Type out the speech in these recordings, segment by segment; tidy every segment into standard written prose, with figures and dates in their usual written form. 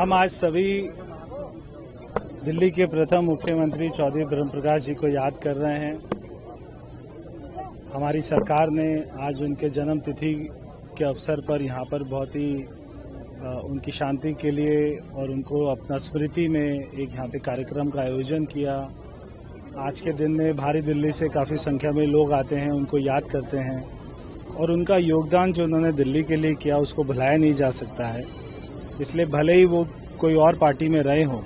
हम आज सभी दिल्ली के प्रथम मुख्यमंत्री चौधरी ब्रह्मप्रकाश जी को याद कर रहे हैं। हमारी सरकार ने आज उनके जन्म तिथि के अवसर पर यहाँ पर बहुत ही उनकी शांति के लिए और उनको अपना स्मृति में एक यहाँ पे कार्यक्रम का आयोजन किया। आज के दिन में भारी दिल्ली से काफ़ी संख्या में लोग आते हैं, उनको याद करते हैं और उनका योगदान जो उन्होंने दिल्ली के लिए किया उसको भुलाया नहीं जा सकता है। इसलिए भले ही वो कोई और पार्टी में रहे हों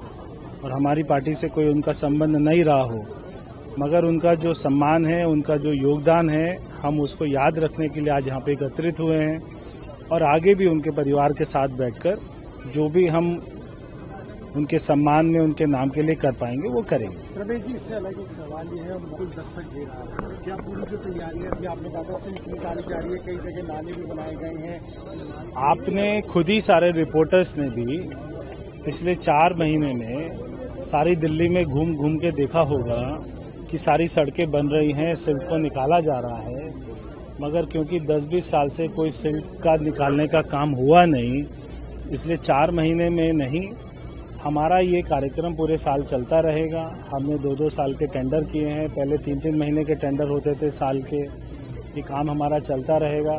और हमारी पार्टी से कोई उनका संबंध नहीं रहा हो, मगर उनका जो सम्मान है, उनका जो योगदान है, हम उसको याद रखने के लिए आज यहाँ पे एकत्रित हुए हैं और आगे भी उनके परिवार के साथ बैठकर जो भी हम उनके सम्मान में उनके नाम के लिए कर पाएंगे वो करेंगे। रमेश जी, इससे अलग एक सवाल ये है, मुकुल दस्तक दे रहा है, क्या पूरी जो तैयारी है, अभी आपने कहा सिल्क निकाली जा रही है, कई जगह नाले भी बनाए गए हैं। आपने खुद ही सारे रिपोर्टर्स ने भी पिछले 4 महीने में सारी दिल्ली में घूम घूम के देखा होगा कि सारी सड़कें बन रही हैं, सिल्क को निकाला जा रहा है, मगर क्योंकि 10-20 साल से कोई सिल्क का निकालने का काम हुआ नहीं, इसलिए 4 महीने में नहीं, हमारा ये कार्यक्रम पूरे साल चलता रहेगा। हमने 2-2 साल के टेंडर किए हैं, पहले 3-3 महीने के टेंडर होते थे साल के। ये काम हमारा चलता रहेगा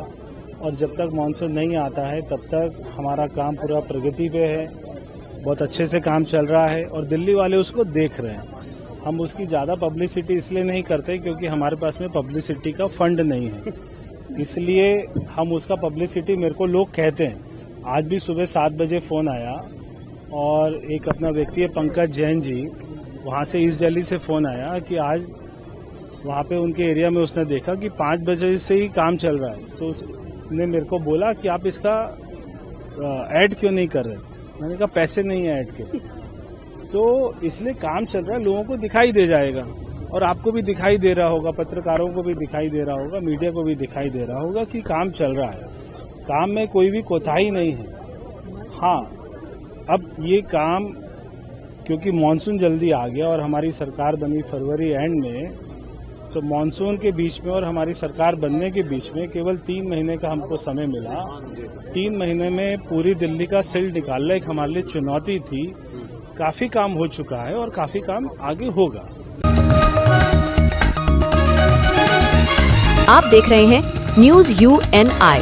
और जब तक मानसून नहीं आता है तब तक हमारा काम पूरा प्रगति पे है, बहुत अच्छे से काम चल रहा है और दिल्ली वाले उसको देख रहे हैं। हम उसकी ज़्यादा पब्लिसिटी इसलिए नहीं करते क्योंकि हमारे पास में पब्लिसिटी का फंड नहीं है, इसलिए हम उसका पब्लिसिटी, मेरे को लोग कहते हैं, आज भी सुबह 7 बजे फ़ोन आया और एक अपना व्यक्ति है पंकज जैन जी, वहाँ से ईस्ट दिल्ली से फ़ोन आया कि आज वहाँ पे उनके एरिया में उसने देखा कि 5 बजे से ही काम चल रहा है, तो उसने मेरे को बोला कि आप इसका ऐड क्यों नहीं कर रहे। मैंने कहा पैसे नहीं है ऐड के, तो इसलिए काम चल रहा है, लोगों को दिखाई दे जाएगा और आपको भी दिखाई दे रहा होगा, पत्रकारों को भी दिखाई दे रहा होगा, मीडिया को भी दिखाई दे रहा होगा कि काम चल रहा है, काम में कोई भी कोताही नहीं है। हाँ, अब ये काम क्योंकि मानसून जल्दी आ गया और हमारी सरकार बनी फरवरी एंड में, तो मानसून के बीच में और हमारी सरकार बनने के बीच में केवल 3 महीने का हमको समय मिला। 3 महीने में पूरी दिल्ली का सिल्क निकालना एक हमारे लिए चुनौती थी। काफी काम हो चुका है और काफी काम आगे होगा। आप देख रहे हैं न्यूज UNI।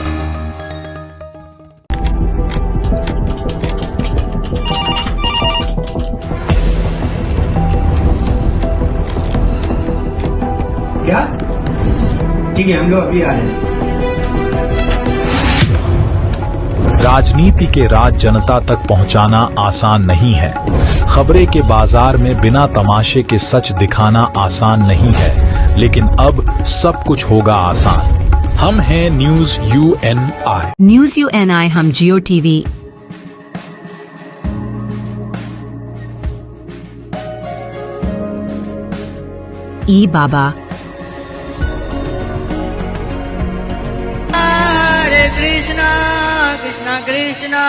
क्या? ठीक है, हम लोग अभी आ रहे हैं। राजनीति के राज जनता तक पहुंचाना आसान नहीं है। खबरें के बाजार में बिना तमाशे के सच दिखाना आसान नहीं है, लेकिन अब सब कुछ होगा आसान। हम हैं न्यूज UNI। न्यूज UNI हम जियो टीवी, ई बाबा, कृष्णा कृष्णा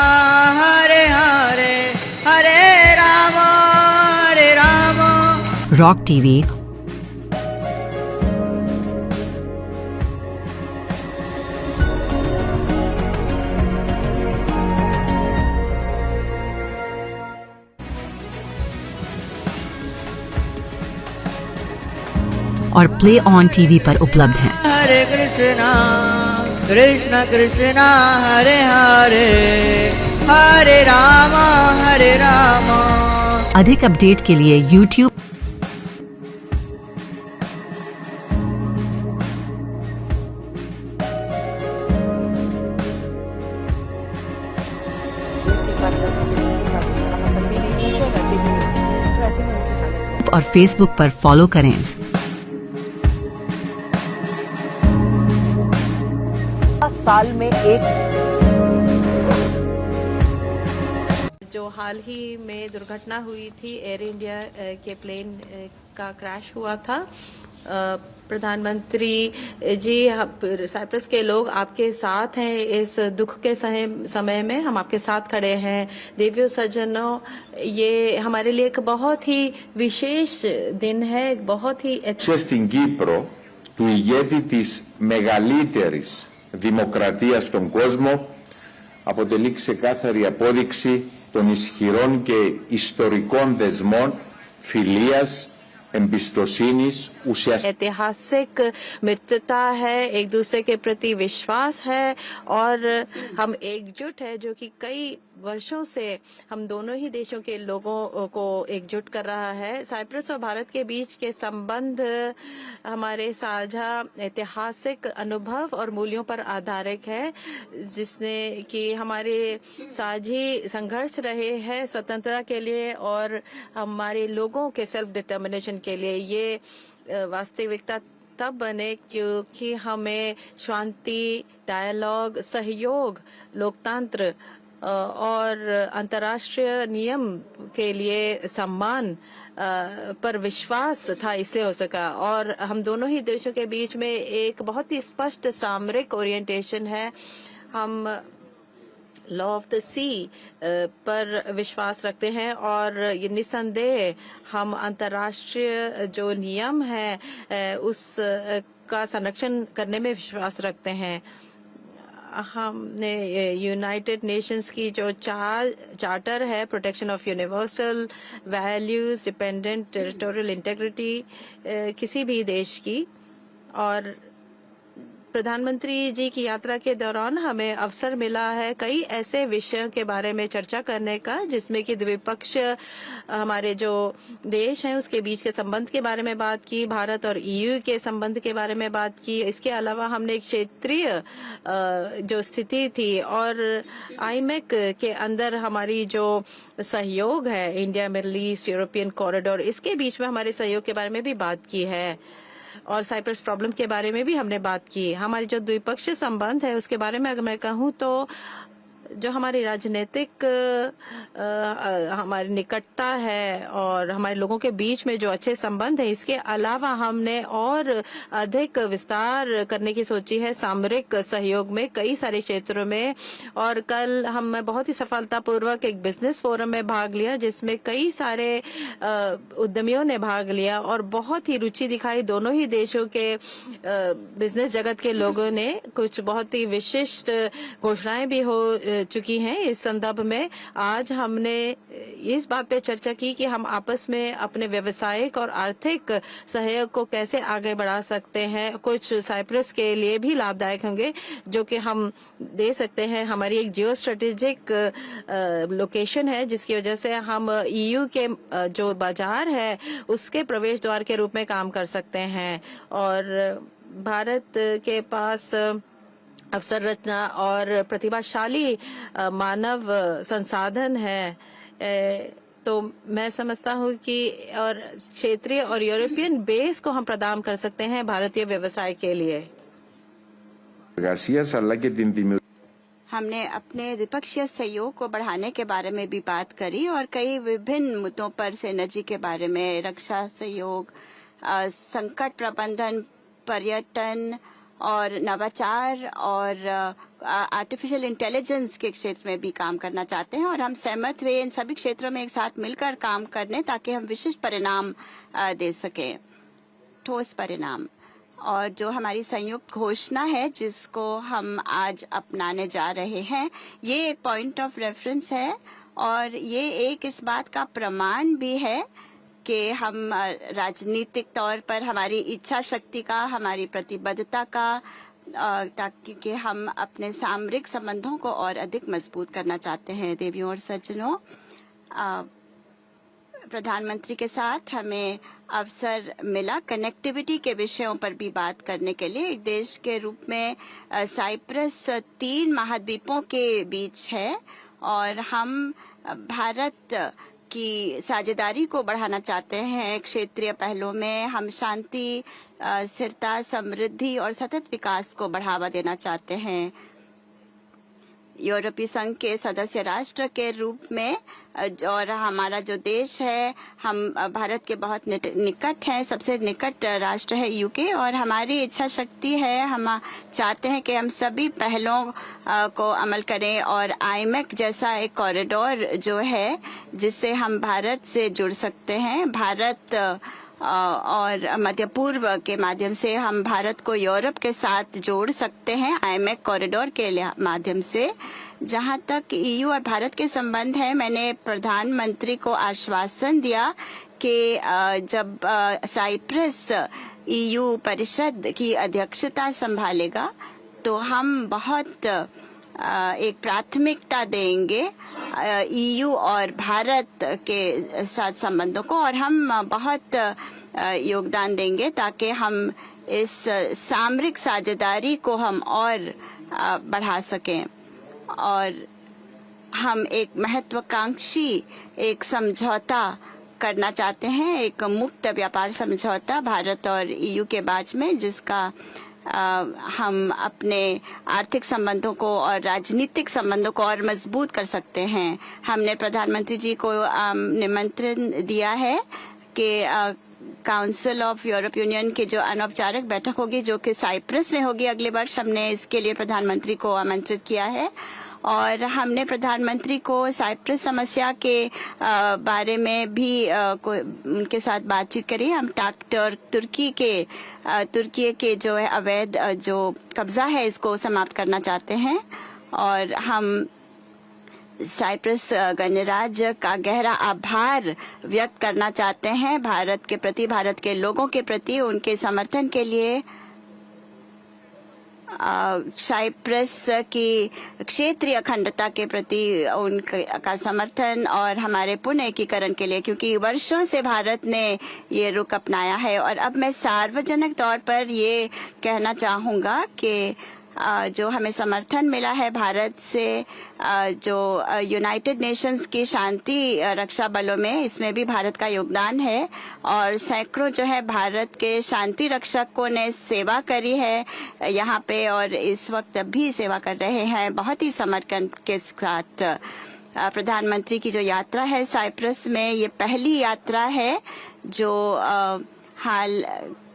हरे हरे, हरे राम रॉक टीवी, और प्ले ऑन टीवी पर उपलब्ध हैं। हरे कृष्णा कृष्णा कृष्णा हरे हरे, हरे राम हरे राम। अधिक अपडेट के लिए YouTube और Facebook पर फॉलो करें। साल में एक जो हाल ही में दुर्घटना हुई थी, एयर इंडिया के प्लेन का क्रैश हुआ था, प्रधानमंत्री जी, साइप्रस के लोग आपके साथ हैं इस दुख के समय में, हम आपके साथ खड़े हैं। देवियों सज्जनों, ये हमारे लिए एक बहुत ही विशेष दिन है, बहुत ही στην Κύπρο του ηγέτη της μεγαλύτερης δημοκρατίας στον κόσμο αποτελεί ξεκάθαρη απόδειξη των ισχυρών και ιστορικών δεσμών φιλίας, εμπιστοσύνης, ουσιαστικής ऐतिहासिक मित्रता है, एक दूसरे के प्रति विश्वास है और हम एकजुट है, जो कि कई वर्षों से हम दोनों ही देशों के लोगों को एकजुट कर रहा है। साइप्रस और भारत के बीच के संबंध हमारे साझा ऐतिहासिक अनुभव और मूल्यों पर आधारित है, जिसने कि हमारे साझी संघर्ष रहे हैं स्वतंत्रता के लिए और हमारे लोगों के सेल्फ डिटर्मिनेशन के लिए। ये वास्तविकता तब बने क्योंकि हमें शांति, डायलॉग, सहयोग, लोकतंत्र और अंतर्राष्ट्रीय नियम के लिए सम्मान पर विश्वास था, इसलिए हो सका। और हम दोनों ही देशों के बीच में एक बहुत ही स्पष्ट सामरिक ओरिएंटेशन है। हम लॉ ऑफ द सी पर विश्वास रखते हैं और ये निसंदेह हम अंतर्राष्ट्रीय जो नियम है उस का संरक्षण करने में विश्वास रखते हैं। हमने यूनाइटेड नेशंस की जो चार्टर है, protection of universal values, dependent territorial integrity किसी भी देश की, और प्रधानमंत्री जी की यात्रा के दौरान हमें अवसर मिला है कई ऐसे विषयों के बारे में चर्चा करने का, जिसमें कि द्विपक्ष हमारे जो देश हैं उसके बीच के संबंध के बारे में बात की, भारत और ईयू के संबंध के बारे में बात की। इसके अलावा हमने एक क्षेत्रीय जो स्थिति थी और आईमेक के अंदर हमारी जो सहयोग है, India middle east European corridor, इसके बीच में हमारे सहयोग के बारे में भी बात की है और साइप्रस प्रॉब्लम के बारे में भी हमने बात की। हमारी जो द्विपक्षीय संबंध है उसके बारे में अगर मैं कहूँ तो जो हमारी राजनीतिक हमारी निकटता है और हमारे लोगों के बीच में जो अच्छे संबंध है, इसके अलावा हमने और अधिक विस्तार करने की सोची है सामरिक सहयोग में कई सारे क्षेत्रों में। और कल हम बहुत ही सफलतापूर्वक एक बिजनेस फोरम में भाग लिया, जिसमें कई सारे उद्यमियों ने भाग लिया और बहुत ही रुचि दिखाई। दोनों ही देशों के बिजनेस जगत के लोगों ने कुछ बहुत ही विशिष्ट घोषणाएं भी हो चुकी हैं। इस संदर्भ में आज हमने इस बात पे चर्चा की कि हम आपस में अपने व्यवसायिक और आर्थिक सहयोग को कैसे आगे बढ़ा सकते हैं। कुछ साइप्रस के लिए भी लाभदायक होंगे जो कि हम दे सकते हैं। हमारी एक जियो स्ट्रेटेजिक लोकेशन है, जिसकी वजह से हम ईयू के जो बाजार है उसके प्रवेश द्वार के रूप में काम कर सकते हैं और भारत के पास अवसर रचना और प्रतिभाशाली मानव संसाधन है। तो मैं समझता हूँ कि और क्षेत्रीय और यूरोपियन बेस को हम प्रदान कर सकते हैं भारतीय व्यवसाय के लिए। हमने अपने द्विपक्षीय सहयोग को बढ़ाने के बारे में भी बात करी और कई विभिन्न मुद्दों पर सिनर्जी के बारे में, रक्षा सहयोग, संकट प्रबंधन, पर्यटन और नवाचार और आर्टिफिशियल इंटेलिजेंस के क्षेत्र में भी काम करना चाहते हैं। और हम सहमत हुए इन सभी क्षेत्रों में एक साथ मिलकर काम करने, ताकि हम विशिष्ट परिणाम दे सकें, ठोस परिणाम। और जो हमारी संयुक्त घोषणा है जिसको हम आज अपनाने जा रहे हैं, ये एक पॉइंट ऑफ रेफरेंस है और ये एक इस बात का प्रमाण भी है कि हम राजनीतिक तौर पर हमारी इच्छा शक्ति का, हमारी प्रतिबद्धता का, ताकि कि हम अपने सामरिक संबंधों को और अधिक मजबूत करना चाहते हैं। देवियों और सज्जनों, प्रधानमंत्री के साथ हमें अवसर मिला कनेक्टिविटी के विषयों पर भी बात करने के लिए। एक देश के रूप में साइप्रस 3 महाद्वीपों के बीच है और हम भारत की साझेदारी को बढ़ाना चाहते हैं। क्षेत्रीय पहलुओं में हम शांति, स्थिरता, समृद्धि और सतत विकास को बढ़ावा देना चाहते हैं। यूरोपीय संघ के सदस्य राष्ट्र के रूप में और हमारा जो देश है, हम भारत के बहुत निकट हैं, सबसे निकट राष्ट्र है यूके, और हमारी इच्छा शक्ति है, हम चाहते हैं कि हम सभी पहलों को अमल करें और आईमेक जैसा एक कॉरिडोर जो है जिससे हम भारत से जुड़ सकते हैं। भारत और मध्य पूर्व के माध्यम से हम भारत को यूरोप के साथ जोड़ सकते हैं आईमेक कॉरिडोर के माध्यम से। जहां तक ईयू और भारत के संबंध है, मैंने प्रधानमंत्री को आश्वासन दिया कि जब साइप्रस ईयू परिषद की अध्यक्षता संभालेगा तो हम बहुत एक प्राथमिकता देंगे ईयू और भारत के साथ संबंधों को, और हम बहुत योगदान देंगे ताकि हम इस सामरिक साझेदारी को हम और बढ़ा सकें। और हम एक महत्वाकांक्षी एक समझौता करना चाहते हैं, एक मुक्त व्यापार समझौता भारत और ईयू के बीच में, जिसका हम अपने आर्थिक संबंधों को और राजनीतिक संबंधों को और मजबूत कर सकते हैं। हमने प्रधानमंत्री जी को निमंत्रण दिया है कि काउंसिल ऑफ यूरोप यूनियन की जो अनौपचारिक बैठक होगी, जो कि साइप्रस में होगी अगले वर्ष, हमने इसके लिए प्रधानमंत्री को आमंत्रित किया है। और हमने प्रधानमंत्री को साइप्रस समस्या के बारे में भी उनके साथ बातचीत करी। हम तुर्की के जो है अवैध जो कब्जा है इसको समाप्त करना चाहते हैं, और हम साइप्रस गणराज्य का गहरा आभार व्यक्त करना चाहते हैं भारत के प्रति, भारत के लोगों के प्रति, उनके समर्थन के लिए। साइप्रस की क्षेत्रीय अखंडता के प्रति उनका समर्थन और हमारे पुनः एकीकरण के लिए, क्योंकि वर्षों से भारत ने ये रुख अपनाया है। और अब मैं सार्वजनिक तौर पर ये कहना चाहूँगा कि जो हमें समर्थन मिला है भारत से, जो यूनाइटेड नेशंस की शांति रक्षा बलों में, इसमें भी भारत का योगदान है। और सैकड़ों जो है भारत के शांति रक्षकों ने सेवा करी है यहाँ पे, और इस वक्त भी सेवा कर रहे हैं बहुत ही समर्पण के साथ। प्रधानमंत्री की जो यात्रा है साइप्रस में, ये पहली यात्रा है जो हाल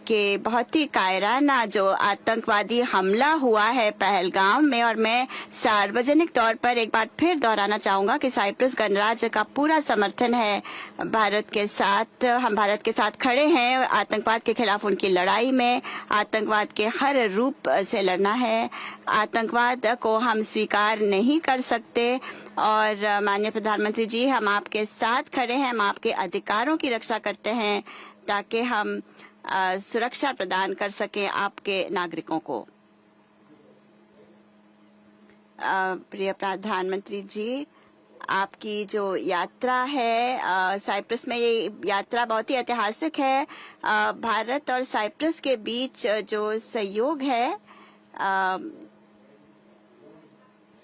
के बहुत ही कायराना जो आतंकवादी हमला हुआ है पहलगाम में। और मैं सार्वजनिक तौर पर एक बार फिर दोहराना चाहूंगा कि साइप्रस गणराज्य का पूरा समर्थन है भारत के साथ। हम भारत के साथ खड़े हैं आतंकवाद के खिलाफ उनकी लड़ाई में। आतंकवाद के हर रूप से लड़ना है, आतंकवाद को हम स्वीकार नहीं कर सकते। और माननीय प्रधानमंत्री जी, हम आपके साथ खड़े हैं, हम आपके अधिकारों की रक्षा करते हैं ताकि हम सुरक्षा प्रदान कर सके आपके नागरिकों को। प्रिय प्रधानमंत्री जी, आपकी जो यात्रा है साइप्रस में, ये यात्रा बहुत ही ऐतिहासिक है। भारत और साइप्रस के बीच जो सहयोग है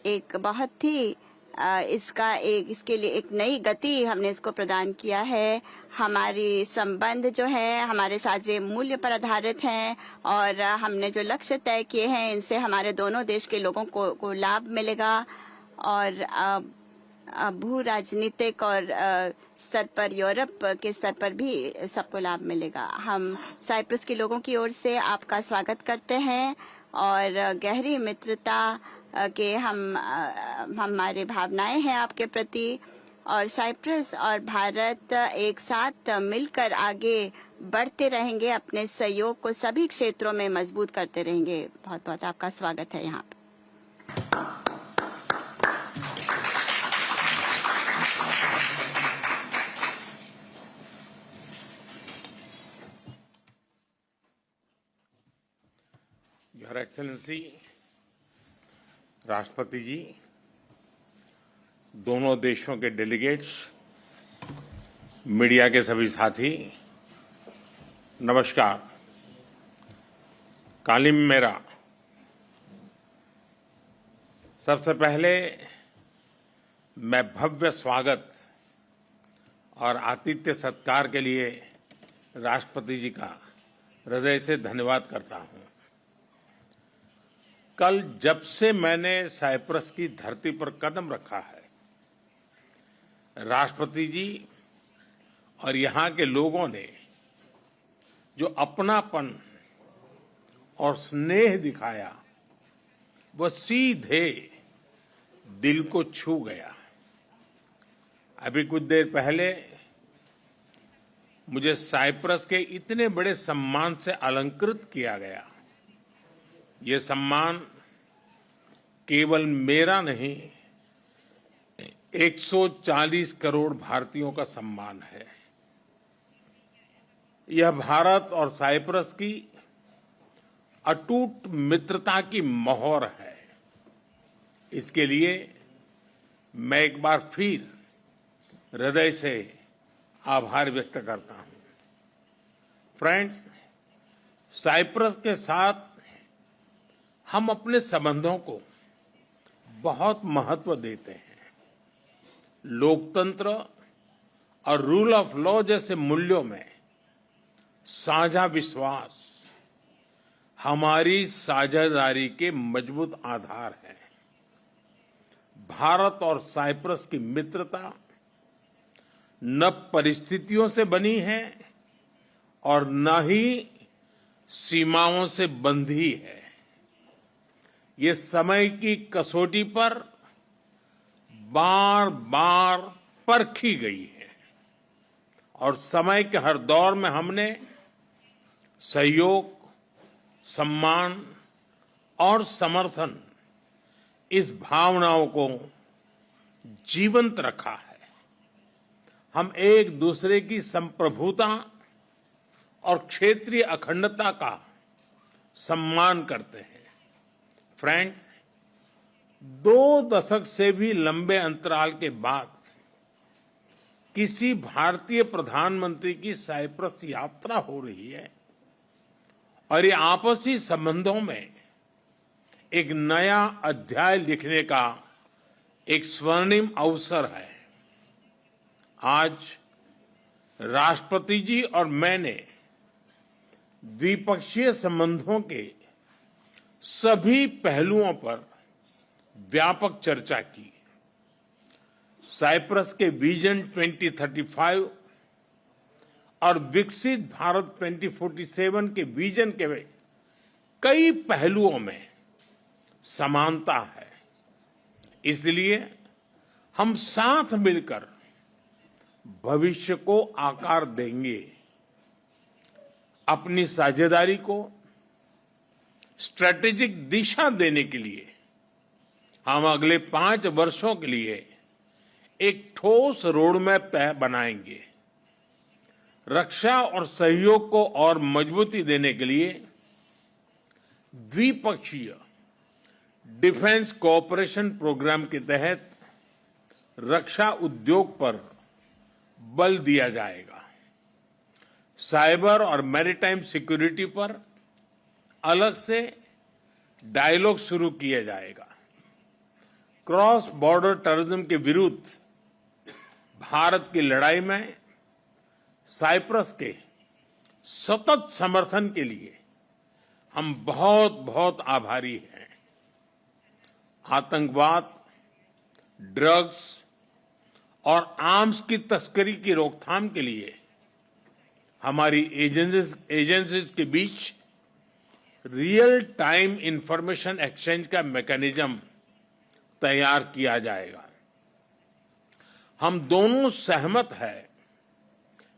एक बहुत ही इसके लिए एक नई गति हमने इसको प्रदान किया है। हमारी संबंध जो है हमारे साझे मूल्य पर आधारित हैं, और हमने जो लक्ष्य तय किए हैं इनसे हमारे दोनों देश के लोगों को लाभ मिलेगा। और भू राजनीतिक और स्तर पर, यूरोप के स्तर पर भी सबको लाभ मिलेगा। हम साइप्रस के लोगों की ओर से आपका स्वागत करते हैं, और गहरी मित्रता के हमारे भावनाएं हैं आपके प्रति। और साइप्रस और भारत एक साथ मिलकर आगे बढ़ते रहेंगे, अपने सहयोग को सभी क्षेत्रों में मजबूत करते रहेंगे। बहुत बहुत आपका स्वागत है यहाँ पे। योर एक्सेलेंसी, राष्ट्रपति जी, दोनों देशों के डेलीगेट्स, मीडिया के सभी साथी, नमस्कार। कालिम मेरा। सबसे पहले मैं भव्य स्वागत और आतिथ्य सत्कार के लिए राष्ट्रपति जी का हृदय से धन्यवाद करता हूं। कल जब से मैंने साइप्रस की धरती पर कदम रखा है, राष्ट्रपति जी और यहां के लोगों ने जो अपनापन और स्नेह दिखाया, वो सीधे दिल को छू गया। अभी कुछ देर पहले मुझे साइप्रस के इतने बड़े सम्मान से अलंकृत किया गया। ये सम्मान केवल मेरा नहीं, 140 करोड़ भारतीयों का सम्मान है। यह भारत और साइप्रस की अटूट मित्रता की मोहर है। इसके लिए मैं एक बार फिर हृदय से आभार व्यक्त करता हूं। फ्रेंड्स, साइप्रस के साथ हम अपने संबंधों को बहुत महत्व देते हैं। लोकतंत्र और रूल ऑफ लॉ जैसे मूल्यों में साझा विश्वास हमारी साझेदारी के मजबूत आधार है। भारत और साइप्रस की मित्रता न परिस्थितियों से बनी है और न ही सीमाओं से बंधी है। ये समय की कसौटी पर बार बार परखी गई है और समय के हर दौर में हमने सहयोग, सम्मान और समर्थन, इस भावनाओं को जीवंत रखा है। हम एक दूसरे की संप्रभुता और क्षेत्रीय अखंडता का सम्मान करते हैं। फ्रेंड्स, 2 दशक से भी लंबे अंतराल के बाद किसी भारतीय प्रधानमंत्री की साइप्रस यात्रा हो रही है और ये आपसी संबंधों में एक नया अध्याय लिखने का एक स्वर्णिम अवसर है। आज राष्ट्रपति जी और मैंने द्विपक्षीय संबंधों के सभी पहलुओं पर व्यापक चर्चा की। साइप्रस के विजन 2035 और विकसित भारत 2047 के विजन के कई पहलुओं में समानता है। इसलिए हम साथ मिलकर भविष्य को आकार देंगे। अपनी साझेदारी को स्ट्रैटेजिक दिशा देने के लिए हम अगले 5 वर्षों के लिए एक ठोस रोडमैप बनाएंगे। रक्षा और सहयोग को और मजबूती देने के लिए द्विपक्षीय डिफेंस कोऑपरेशन प्रोग्राम के तहत रक्षा उद्योग पर बल दिया जाएगा। साइबर और मैरीटाइम सिक्योरिटी पर अलग से डायलॉग शुरू किया जाएगा। क्रॉस बॉर्डर टेररिज्म के विरुद्ध भारत की लड़ाई में साइप्रस के सतत समर्थन के लिए हम बहुत बहुत आभारी हैं। आतंकवाद, ड्रग्स और आर्म्स की तस्करी की रोकथाम के लिए हमारी एजेंसीज के बीच रियल टाइम इंफॉर्मेशन एक्सचेंज का मैकेनिज्म तैयार किया जाएगा। हम दोनों सहमत हैं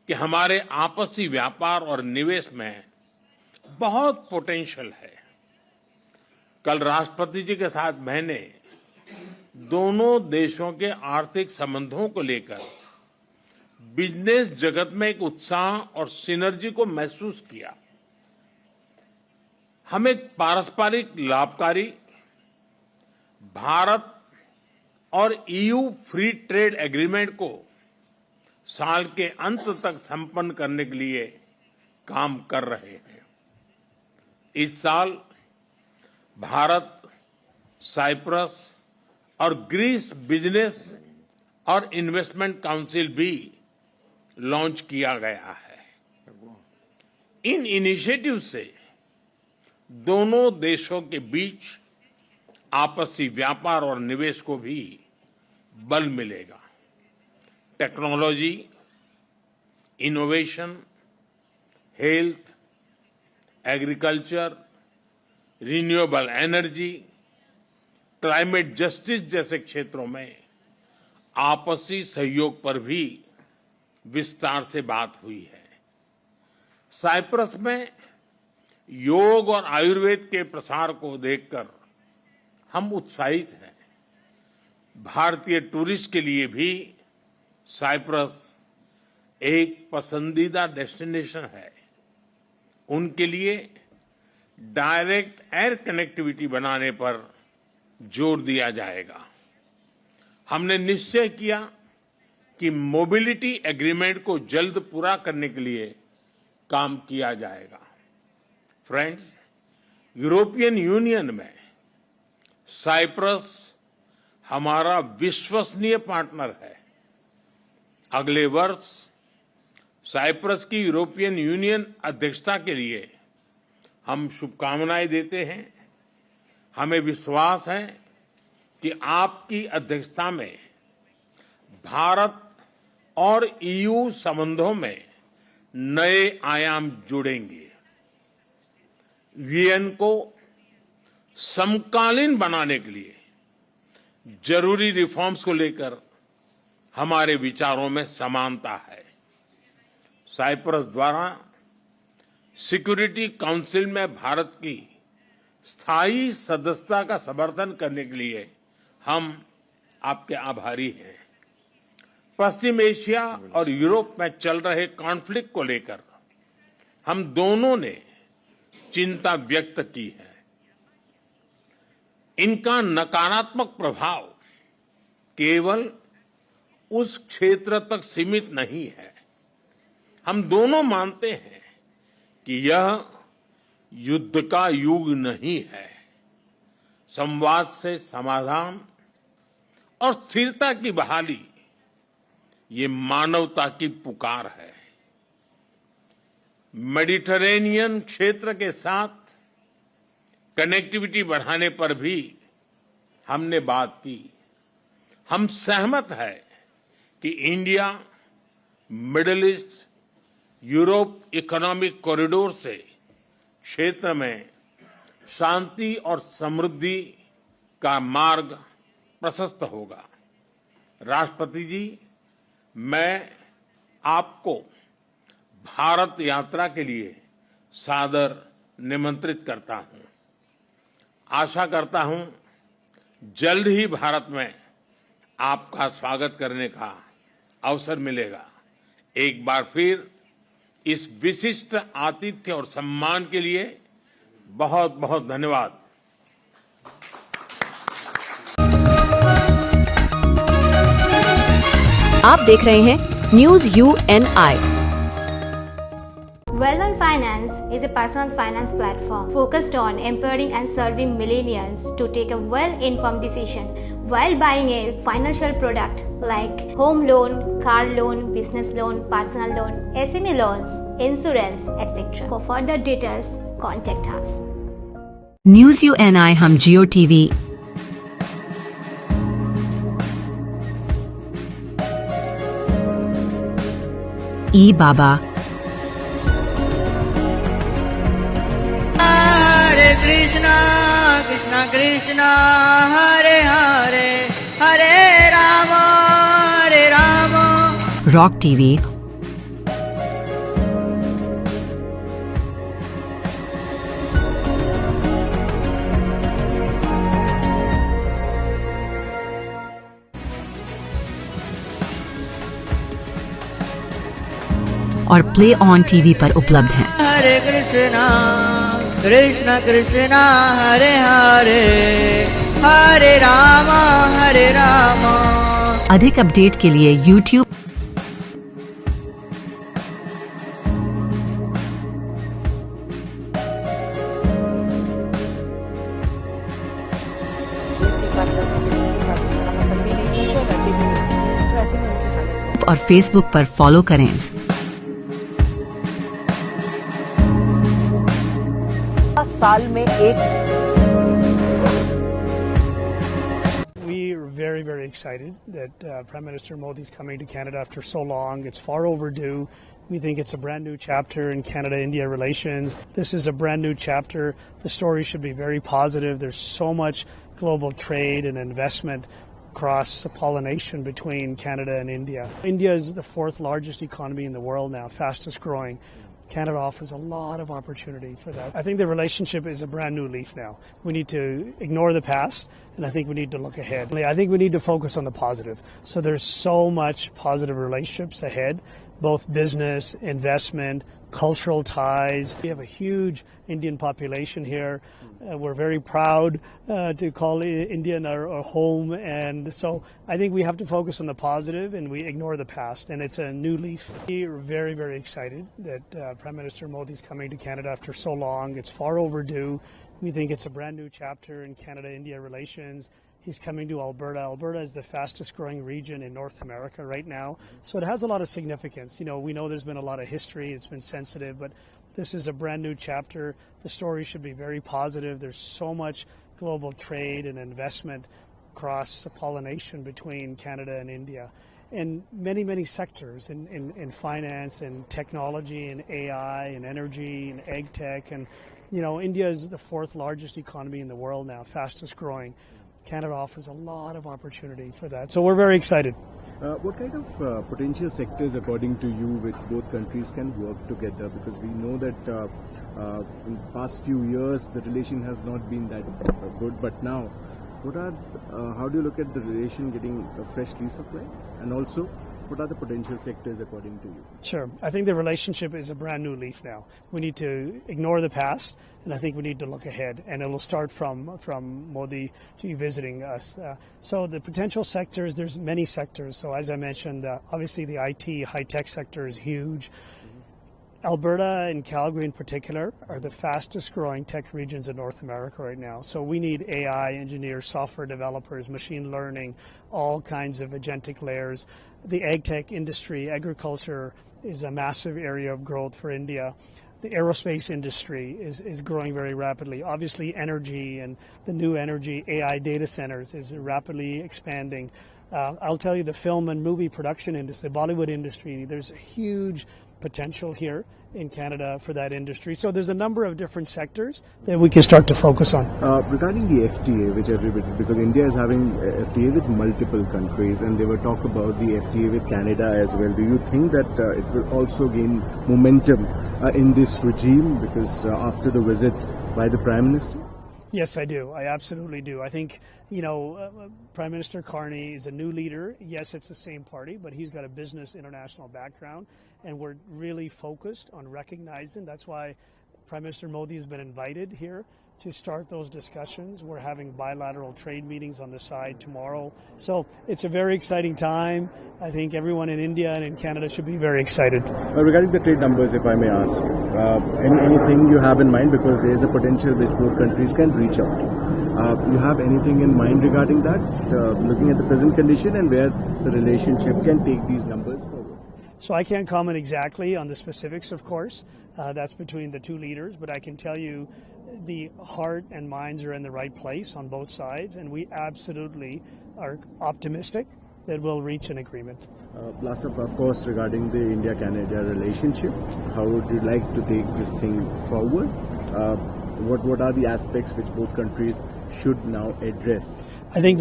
कि हमारे आपसी व्यापार और निवेश में बहुत पोटेंशियल है। कल राष्ट्रपति जी के साथ मैंने दोनों देशों के आर्थिक संबंधों को लेकर बिजनेस जगत में एक उत्साह और सिनर्जी को महसूस किया। हम एक पारस्परिक लाभकारी भारत और ईयू फ्री ट्रेड एग्रीमेंट को साल के अंत तक संपन्न करने के लिए काम कर रहे हैं। इस साल भारत, साइप्रस और ग्रीस बिजनेस और इन्वेस्टमेंट काउंसिल भी लॉन्च किया गया है। इन इनिशिएटिव से दोनों देशों के बीच आपसी व्यापार और निवेश को भी बल मिलेगा। Technology, innovation, health, agriculture, renewable energy, climate justice जैसे क्षेत्रों में आपसी सहयोग पर भी विस्तार से बात हुई है। साइप्रस में योग और आयुर्वेद के प्रसार को देखकर हम उत्साहित हैं। भारतीय टूरिस्ट के लिए भी साइप्रस एक पसंदीदा डेस्टिनेशन है। उनके लिए डायरेक्ट एयर कनेक्टिविटी बनाने पर जोर दिया जाएगा। हमने निश्चय किया कि मोबिलिटी एग्रीमेंट को जल्द पूरा करने के लिए काम किया जाएगा। फ्रेंड्स, यूरोपियन यूनियन में साइप्रस हमारा विश्वसनीय पार्टनर है। अगले वर्ष साइप्रस की यूरोपियन यूनियन अध्यक्षता के लिए हम शुभकामनाएं देते हैं। हमें विश्वास है कि आपकी अध्यक्षता में भारत और ईयू संबंधों में नए आयाम जुड़ेंगे। वीएन को समकालीन बनाने के लिए जरूरी रिफॉर्म्स को लेकर हमारे विचारों में समानता है। साइप्रस द्वारा सिक्योरिटी काउंसिल में भारत की स्थायी सदस्यता का समर्थन करने के लिए हम आपके आभारी हैं। पश्चिम एशिया और यूरोप में चल रहे कॉन्फ्लिक्ट को लेकर हम दोनों ने चिंता व्यक्त की है। इनका नकारात्मक प्रभाव केवल उस क्षेत्र तक सीमित नहीं है। हम दोनों मानते हैं कि यह युद्ध का युग नहीं है। संवाद से समाधान और स्थिरता की बहाली ये मानवता की पुकार है। मेडिटरेनियन क्षेत्र के साथ कनेक्टिविटी बढ़ाने पर भी हमने बात की। हम सहमत है कि India middle east Europe economic corridor से क्षेत्र में शांति और समृद्धि का मार्ग प्रशस्त होगा। राष्ट्रपति जी, मैं आपको भारत यात्रा के लिए सादर निमंत्रित करता हूं। आशा करता हूं जल्द ही भारत में आपका स्वागत करने का अवसर मिलेगा। एक बार फिर इस विशिष्ट आतिथ्य और सम्मान के लिए बहुत बहुत धन्यवाद। आप देख रहे हैं news UNI। Well-on Finance is a personal finance platform focused on empowering and serving millennials to take a well-informed decision while buying a financial product like home loan, car loan, business loan, personal loan, SME loans, insurance, etc. For further details, contact us. News UNI हम जियो TV ई बाबा हरे Krishna Krishna Krishna Hare Hare Hare Ram rock TV और play on TV पर उपलब्ध हैं। हरे कृष्णा कृष्णा कृष्णा हरे हरे हरे राम हरे राम। अधिक update के लिए YouTube और Facebook पर फॉलो करें। साल में एक We're very excited that Prime Minister Modi is coming to Canada after so long. It's far overdue. We think it's a brand new chapter in Canada-India relations. This is a brand new chapter. The story should be very positive. There's so much global trade and investment cross-pollination between Canada and India. India is the fourth largest economy in the world now, fastest growing. Canada offers a lot of opportunity for that. I think the relationship is a brand new leaf now. We need to ignore the past, and I think we need to look ahead. I think we need to focus on the positive. So there's so much positive relationships ahead, both business, investment, cultural ties. We have a huge Indian population here. We're very proud to call Indian our home, and so I think we have to focus on the positive and we ignore the past, and it's a new leaf. We are very, very excited that Prime Minister Modi is coming to Canada after so long. It's far overdue. We think it's a brand new chapter in Canada-India relations. He's coming to Alberta. Alberta is the fastest growing region in North America right now. So it has a lot of significance. You know, we know there's been a lot of history. It's been sensitive, but this is a brand new chapter. The story should be very positive. There's so much global trade and investment cross-pollination between Canada and India. In many, many sectors, in finance and technology and AI and energy and ag tech. And, you know, India is the fourth largest economy in the world now, fastest growing. Canada offers a lot of opportunity for that. So we're very excited. What kind of potential sectors, according to you, which both countries can work together? Because we know that in the past few years, the relation has not been that good. But now, how do you look at the relation getting a fresh lease of life? And also, what are the potential sectors according to you? Sure. I think the relationship is a brand new leaf now. We need to ignore the past, and I think we need to look ahead. And it will start from Modi to visiting us. So the potential sectors, there's many sectors. So as I mentioned, obviously the IT, high-tech sector is huge. Alberta and Calgary in particular are the fastest growing tech regions in North America right now. So we need AI engineers, software developers, machine learning, all kinds of agentic layers. The ag tech industry, agriculture is a massive area of growth for India. The aerospace industry is growing very rapidly. Obviously energy and the new energy, AI data centers is rapidly expanding. I'll tell you, the film and movie production industry, the Bollywood industry, there's a huge potential here in Canada for that industry. So there's a number of different sectors that we can start to focus on. Regarding the FTA, which everybody, because India is having FTA with multiple countries, and they were talk about the FTA with Canada as well. Do you think that it will also gain momentum in this regime, because after the visit by the Prime Minister? Yes, I do. I absolutely do. I think, you know, Prime Minister Carney is a new leader. Yes, it's the same party, but he's got a business international background, and we're really focused on recognizing. That's why Prime Minister Modi has been invited here to start those discussions. We're having bilateral trade meetings on the side tomorrow. So it's a very exciting time. I think everyone in India and in Canada should be very excited. Regarding the trade numbers, if I may ask, anything you have in mind, because there is a potential which both countries can reach out. You have anything in mind regarding that, looking at the present condition and where the relationship can take these numbers forward? So I can't comment exactly on the specifics, of course. That's between the two leaders, but I can tell you the heart and minds are in the right place on both sides, and we absolutely are optimistic that we'll reach an agreement. Last of course, regarding the India-Canada relationship, how would you like to take this thing forward? What are the aspects which both countries should now address? I think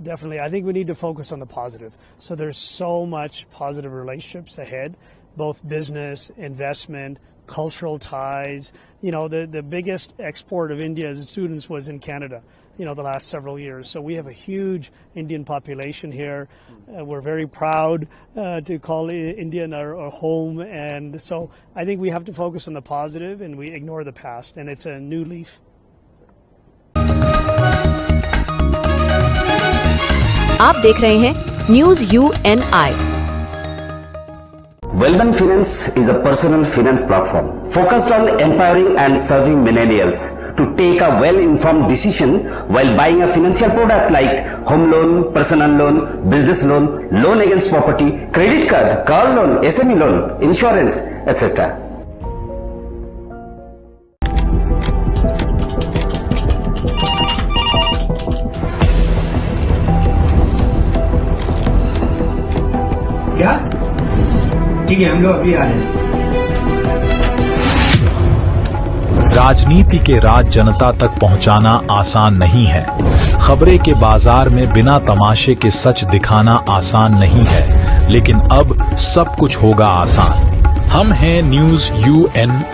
definitely. I think we need to focus on the positive. So there's so much positive relationships ahead, both business, investment, cultural ties. You know, the biggest export of India's students was in Canada, you know, the last several years. So we have a huge Indian population here. We're very proud to call Indian our home. And so I think we have to focus on the positive and we ignore the past. And it's a new leaf. आप देख रहे हैं news UNI। Wellman Finance is a personal finance platform focused on empowering and serving millennials to take a well-informed decision while buying a financial product like home loan, personal loan, business loan, loan against property, credit card, car loan, SME loan, insurance, etc. क्या? ठीक है, हम लोग अभी आ रहे हैं। राजनीति के राज जनता तक पहुंचाना आसान नहीं है। खबरें के बाजार में बिना तमाशे के सच दिखाना आसान नहीं है, लेकिन अब सब कुछ होगा आसान। हम हैं न्यूज UNR।